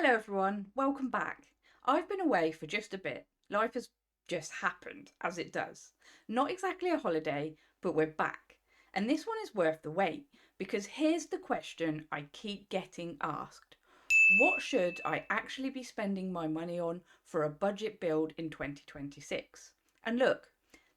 Hello everyone, welcome back. I've been away for just a bit. Life has just happened, as it does. Not exactly a holiday, but we're back. And this one is worth the wait, because here's the question I keep getting asked. What should I actually be spending my money on for a budget build in 2026? And look,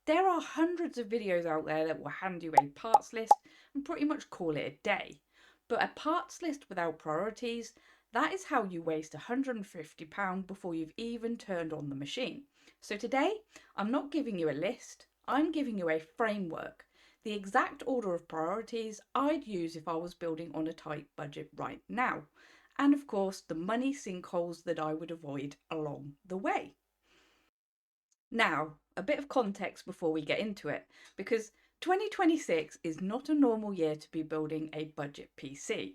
there are hundreds of videos out there that will hand you a parts list and pretty much call it a day. But a parts list without priorities, that is how you waste £150 before you've even turned on the machine. So today, I'm not giving you a list, I'm giving you a framework. The exact order of priorities I'd use if I was building on a tight budget right now. And of course, the money sinkholes that I would avoid along the way. Now, a bit of context before we get into it, because 2026 is not a normal year to be building a budget PC.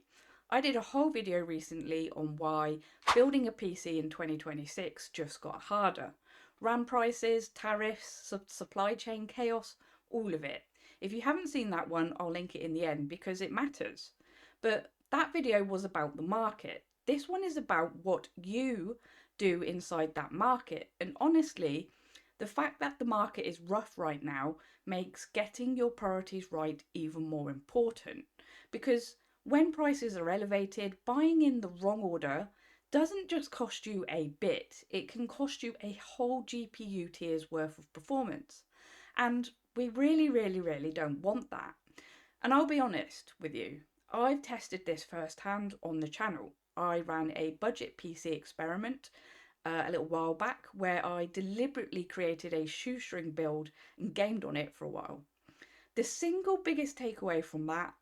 I did a whole video recently on why building a PC in 2026 just got harder. RAM prices, tariffs, supply chain chaos, all of it. If you haven't seen that one, I'll link it in the end because it matters. But that video was about the market. This one is about what you do inside that market. And honestly, the fact that the market is rough right now makes getting your priorities right even more important, because when prices are elevated, buying in the wrong order doesn't just cost you a bit, it can cost you a whole GPU tier's worth of performance. And we really don't want that. And I'll be honest with you, I've tested this firsthand on the channel. I ran a budget PC experiment a little while back where I deliberately created a shoestring build and gamed on it for a while. The single biggest takeaway from that,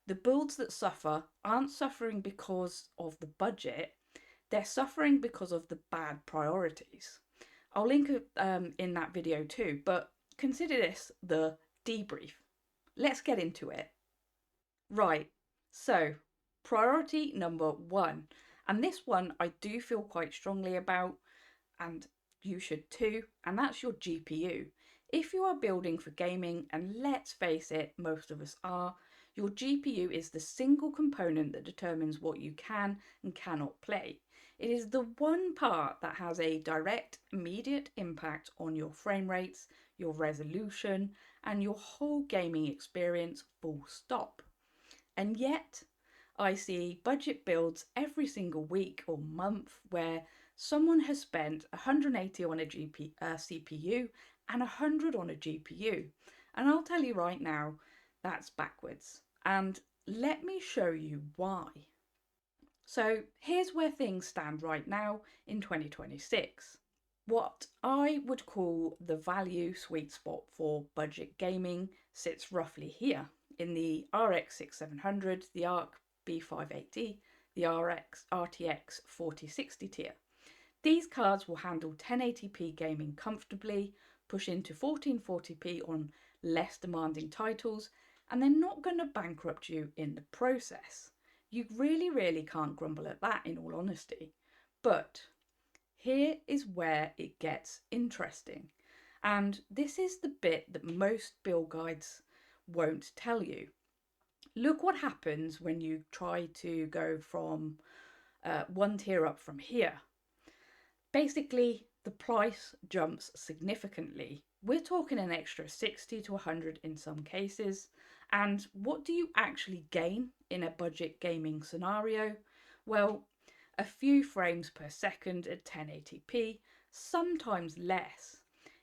the builds that suffer aren't suffering because of the budget, they're suffering because of the bad priorities. I'll link in that video too, but consider this the debrief. Let's get into it. Right, so priority number one, and this one I do feel quite strongly about, and you should too, and that's your GPU. If you are building for gaming, and let's face it, most of us are, your GPU is the single component that determines what you can and cannot play. It is the one part that has a direct, immediate impact on your frame rates, your resolution, and your whole gaming experience, full stop. And yet, I see budget builds every single week or month where someone has spent 180 on a CPU and 100 on a GPU. And I'll tell you right now, that's backwards. And let me show you why. So here's where things stand right now in 2026. What I would call the value sweet spot for budget gaming sits roughly here in the RX 6700, the Arc B580, the RTX 4060 tier. These cards will handle 1080p gaming comfortably, push into 1440p on less demanding titles, and they're not going to bankrupt you in the process. You really can't grumble at that, in all honesty. But here is where it gets interesting. And this is the bit that most build guides won't tell you. Look what happens when you try to go from one tier up from here. Basically, the price jumps significantly. We're talking an extra 60 to 100 in some cases. And what do you actually gain in a budget gaming scenario? Well, a few frames per second at 1080p, sometimes less.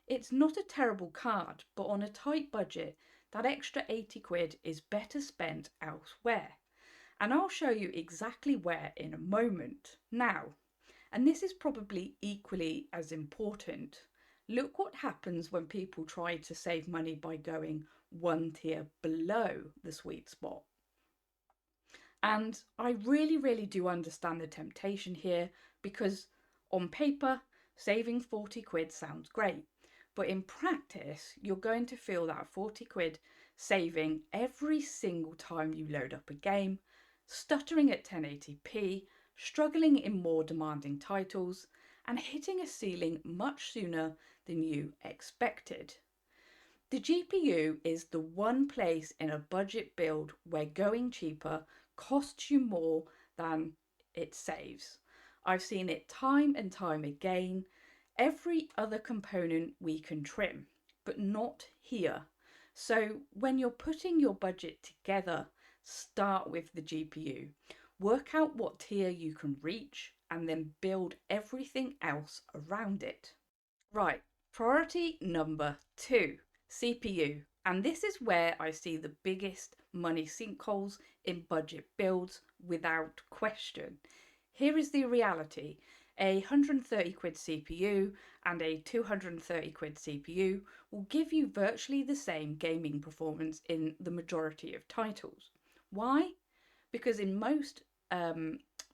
It's not a terrible card, but on a tight budget, that extra 80 quid is better spent elsewhere. And I'll show you exactly where in a moment. Now, and this is probably equally as important, look what happens when people try to save money by going one tier below the sweet spot. And I really do understand the temptation here, because on paper, saving 40 quid sounds great. But in practice, you're going to feel that 40 quid saving every single time you load up a game, stuttering at 1080p, struggling in more demanding titles, and hitting a ceiling much sooner than you expected. The GPU is the one place in a budget build where going cheaper costs you more than it saves. I've seen it time and time again. Every other component we can trim, but not here. So when you're putting your budget together, start with the GPU. Work out what tier you can reach and then build everything else around it. Right, priority number 2, CPU. And this is where I see the biggest money sinkholes in budget builds without question. Here is the reality. A 130 quid CPU and a 230 quid CPU will give you virtually the same gaming performance in the majority of titles. Why? Because in most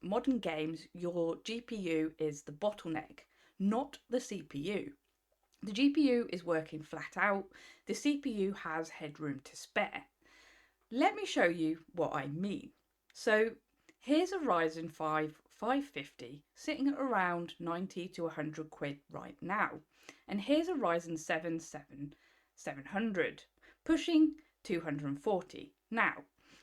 modern games, your GPU is the bottleneck, not the CPU. The GPU is working flat out, the CPU has headroom to spare. Let me show you what I mean. So here's a Ryzen 5 550 sitting at around 90 to 100 quid right now. And here's a Ryzen 7 700 pushing 240. Now,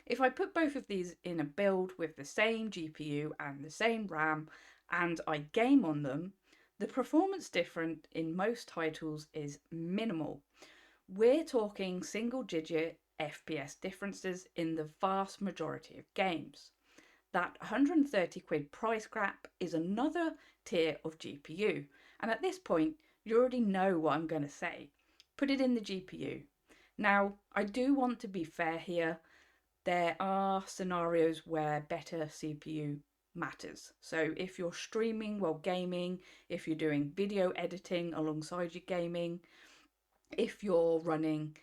if I put both of these in a build with the same GPU and the same RAM and I game on them, the performance difference in most titles is minimal. We're talking single digit FPS differences in the vast majority of games. That 130 quid price gap is another tier of GPU. And at this point, you already know what I'm going to say. Put it in the GPU. Now, I do want to be fair here. There are scenarios where better CPU matters. So if you're streaming while gaming, if you're doing video editing alongside your gaming, if you're running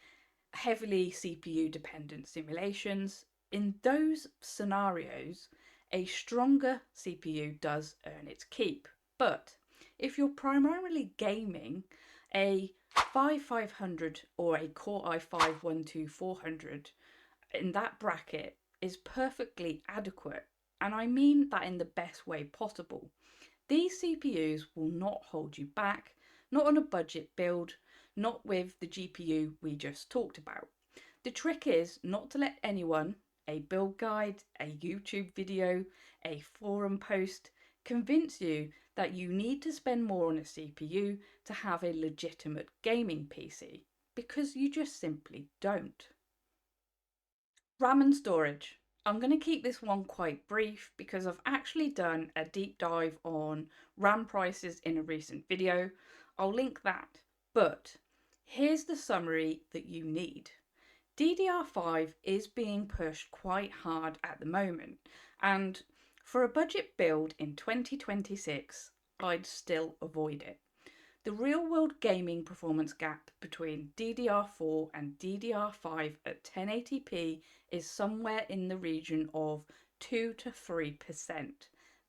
heavily CPU dependent simulations, in those scenarios, a stronger CPU does earn its keep. But if you're primarily gaming, a 5500 or a Core i5-12400 in that bracket is perfectly adequate. And I mean that in the best way possible. These CPUs will not hold you back, not on a budget build, not with the GPU we just talked about. The trick is not to let anyone, a build guide, a YouTube video, a forum post, convince you that you need to spend more on a CPU to have a legitimate gaming PC, because you just simply don't. RAM and storage. I'm going to keep this one quite brief because I've actually done a deep dive on RAM prices in a recent video. I'll link that. But here's the summary that you need. DDR5 is being pushed quite hard at the moment, and for a budget build in 2026, I'd still avoid it. The real-world gaming performance gap between DDR4 and DDR5 at 1080p is somewhere in the region of 2 to 3%.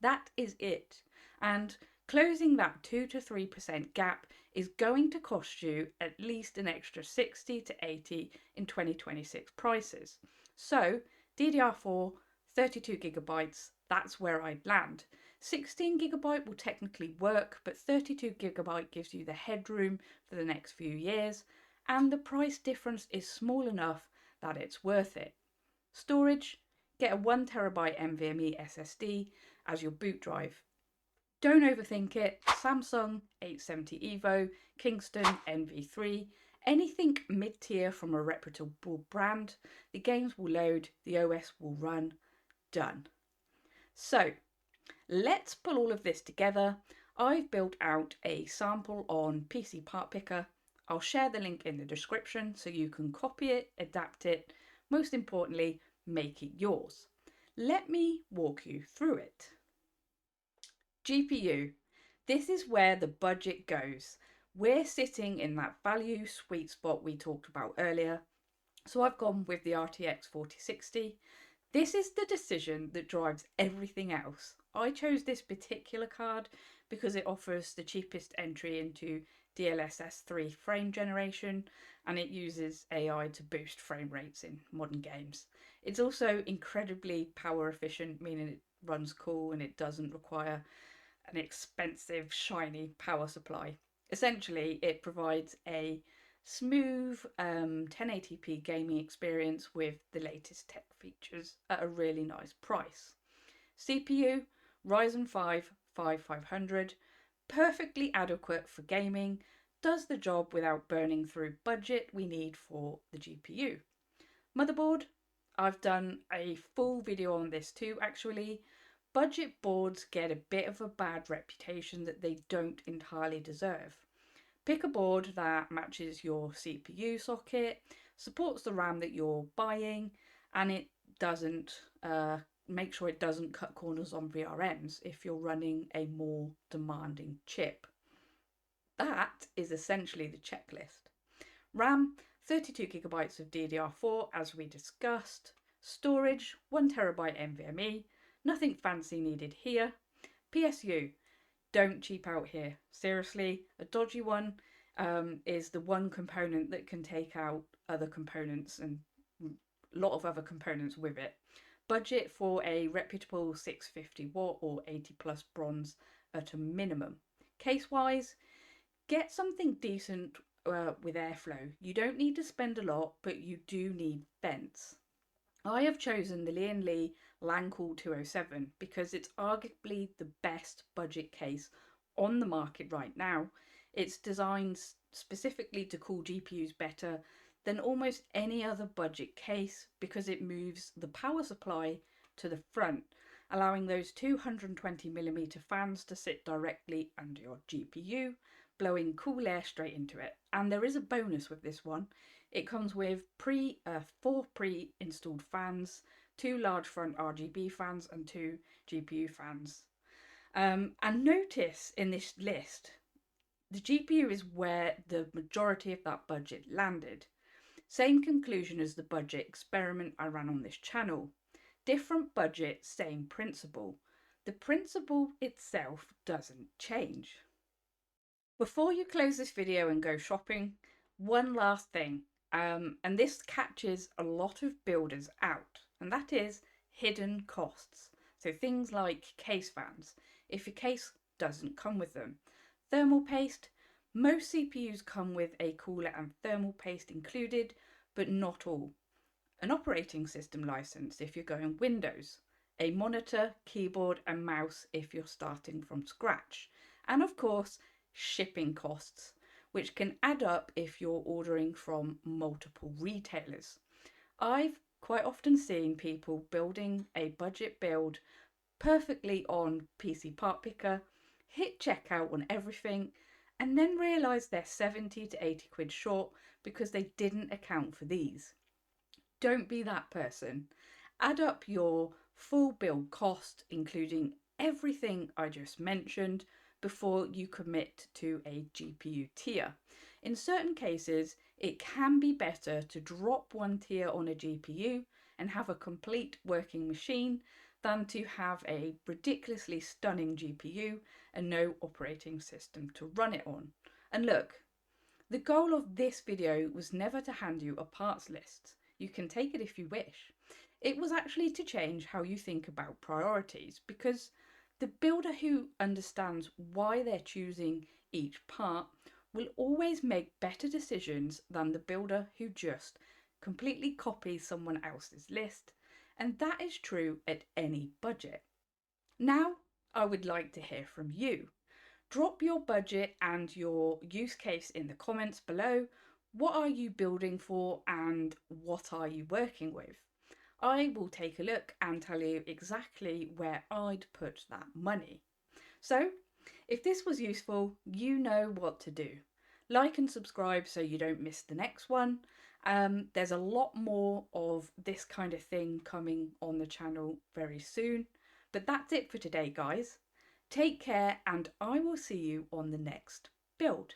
That is it. And closing that 2 to 3% gap is going to cost you at least an extra 60 to 80 in 2026 prices. So DDR4, 32 gigabytes, that's where I'd land. 16GB will technically work, but 32GB gives you the headroom for the next few years, and the price difference is small enough that it's worth it. Storage, get a 1TB NVMe SSD as your boot drive. Don't overthink it. Samsung 870 EVO, Kingston NV3, anything mid-tier from a reputable brand. The games will load, the OS will run. Done. So let's pull all of this together. I've built out a sample on PCPartPicker. I'll share the link in the description so you can copy it, adapt it, most importantly, make it yours. Let me walk you through it. GPU. This is where the budget goes. We're sitting in that value sweet spot we talked about earlier. So I've gone with the RTX 4060. This is the decision that drives everything else. I chose this particular card because it offers the cheapest entry into DLSS 3 frame generation, and it uses AI to boost frame rates in modern games. It's also incredibly power efficient, meaning it runs cool and it doesn't require an expensive shiny power supply. Essentially, it provides a smooth 1080p gaming experience with the latest tech features at a really nice price. CPU, Ryzen 5 5500, perfectly adequate for gaming, does the job without burning through budget we need for the GPU. Motherboard, I've done a full video on this too actually. Budget boards get a bit of a bad reputation that they don't entirely deserve. Pick a board that matches your CPU socket, supports the RAM that you're buying, and it doesn't make sure it doesn't cut corners on VRMs if you're running a more demanding chip. That is essentially the checklist. RAM, 32GB of DDR4 as we discussed. Storage, 1TB NVMe. Nothing fancy needed here. PSU, don't cheap out here. Seriously, a dodgy one is the one component that can take out other components and a lot of other components with it. Budget for a reputable 650 watt or 80 plus bronze at a minimum. Case wise, get something decent with airflow. You don't need to spend a lot, but you do need vents. I have chosen the Lee Langcool 207 because it's arguably the best budget case on the market right now. It's designed specifically to cool GPUs better than almost any other budget case because it moves the power supply to the front, allowing those 220mm fans to sit directly under your GPU, blowing cool air straight into it. And there is a bonus with this one. It comes with 4 pre-installed fans, 2 large front RGB fans and 2 GPU fans. And notice in this list, the GPU is where the majority of that budget landed. Same conclusion as the budget experiment I ran on this channel. Different budget, same principle. The principle itself doesn't change. Before you close this video and go shopping, one last thing, and this catches a lot of builders out, and that is hidden costs. So things like case fans, if your case doesn't come with them. Thermal paste, most CPUs come with a cooler and thermal paste included, but not all. An operating system license if you're going Windows. A monitor, keyboard and mouse if you're starting from scratch. And of course, shipping costs, which can add up if you're ordering from multiple retailers. I've quite often seen people building a budget build perfectly on PCPartPicker, hit checkout on everything, and then realise they're 70 to 80 quid short because they didn't account for these. Don't be that person. Add up your full build cost, including everything I just mentioned, before you commit to a GPU tier. In certain cases, it can be better to drop one tier on a GPU and have a complete working machine than to have a ridiculously stunning GPU and no operating system to run it on. And look, the goal of this video was never to hand you a parts list. You can take it if you wish. It was actually to change how you think about priorities, because the builder who understands why they're choosing each part will always make better decisions than the builder who just completely copies someone else's list, and that is true at any budget. Now, I would like to hear from you. Drop your budget and your use case in the comments below. What are you building for and what are you working with? I will take a look and tell you exactly where I'd put that money. So, if this was useful, you know what to do. Like and subscribe so you don't miss the next one. There's a lot more of this kind of thing coming on the channel very soon. But that's it for today, guys. Take care and I will see you on the next build.